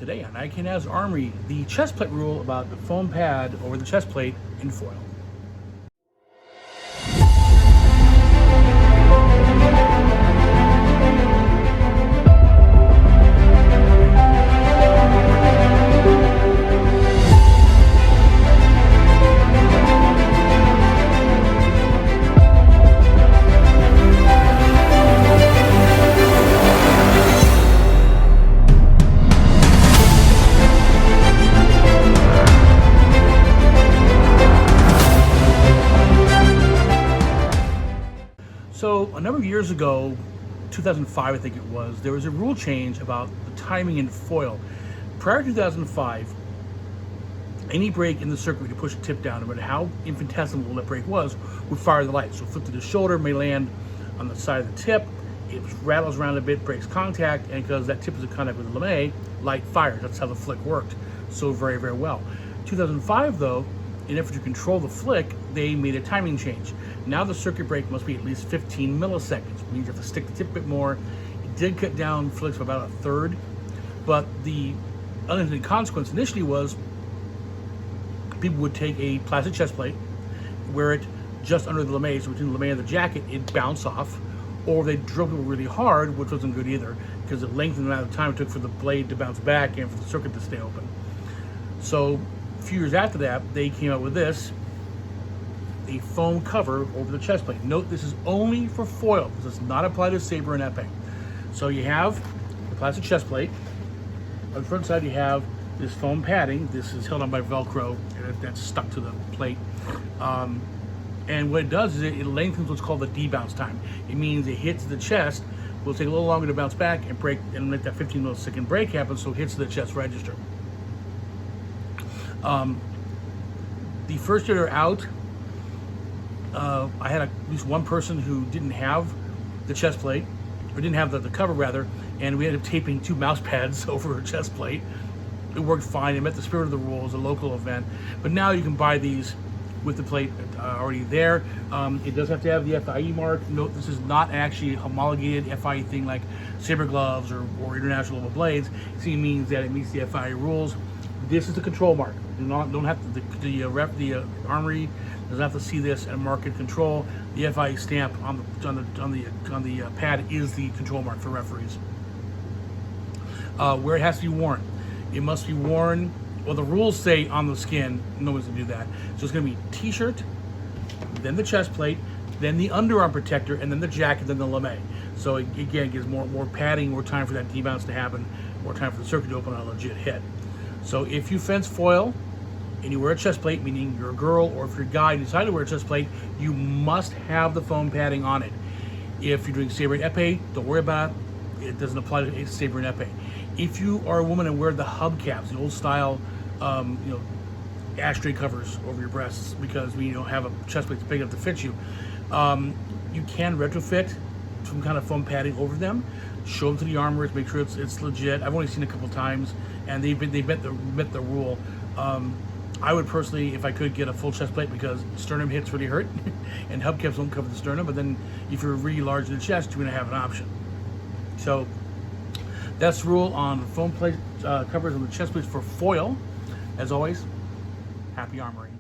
Today on Can Haz Armory, the chest plate rule about the foam pad over the chest plate in foil. So a number of years ago, 2005 I think it was, there was a rule change about the timing in foil. Prior to 2005, any break in the circuit, you push a tip down, no matter how infinitesimal that break was, would fire the light. So flip to the shoulder, may land on the side of the tip, it rattles around a bit, breaks contact, and because that tip is in contact with the lame, light fires. That's how the flick worked so very, very well. 2005 though, in effort to control the flick, they made a timing change. Now the circuit break must be at least 15 milliseconds, which means you have to stick the tip a bit more. It did cut down flicks by about a third, but the unintended consequence initially was people would take a plastic chest plate, wear it just under the lame, so between the lame and the jacket, it'd bounce off, or they'd drill it really hard, which wasn't good either, because it lengthened the amount of time it took for the blade to bounce back and for the circuit to stay open. So a few years after that, they came out with this, a foam cover over the chest plate. Note this is only for foil. This does not apply to saber and epee. So you have the plastic chest plate. On the front side you have this foam padding. This is held on by Velcro and that's stuck to the plate. And what it does is it lengthens what's called the debounce time. It means it hits the chest, will take a little longer to bounce back and break and make that 15 millisecond break happen, so it hits the chest register. The first year out, I had at least one person who didn't have the chest plate, or didn't have the cover rather, and we ended up taping 2 mouse pads over her chest plate. It worked fine. It met the spirit of the rules, a local event. But now you can buy these with the plate already there. It does have to have the FIE mark. Note this is not actually a homologated FIE thing like saber gloves or international level blades. So it means that it meets the FIE rules. This is the control mark. Don't have to, the armory doesn't have to see this and mark it control. The FIE stamp on the pad is the control mark for referees. Where it has to be worn, it must be worn. Well, the rules say on the skin. No one's gonna do that. So it's gonna be t-shirt, then the chest plate, then the underarm protector, and then the jacket, then the lame. So it, again, gives more padding, more time for that debounce to happen, more time for the circuit to open on a legit hit. So if you fence foil and you wear a chest plate, meaning you're a girl, or if you're a guy and you decide to wear a chest plate, you must have the foam padding on it. If you're doing saber and epee, don't worry about it. It doesn't apply to saber and epee. If you are a woman and wear the hubcaps, the old style, ashtray covers over your breasts because we don't have a chest plate that's big enough to fit you, you can retrofit some kind of foam padding over them. Show them to the armorers, make sure it's legit. I've only seen it a couple times, and they met the rule. I would personally, if I could, get a full chest plate because sternum hits really hurt, and hubcaps don't cover the sternum. But then, if you're really large in the chest, you're going to have an option. So that's the rule on foam plate covers on the chest plates for foil. As always, happy armory.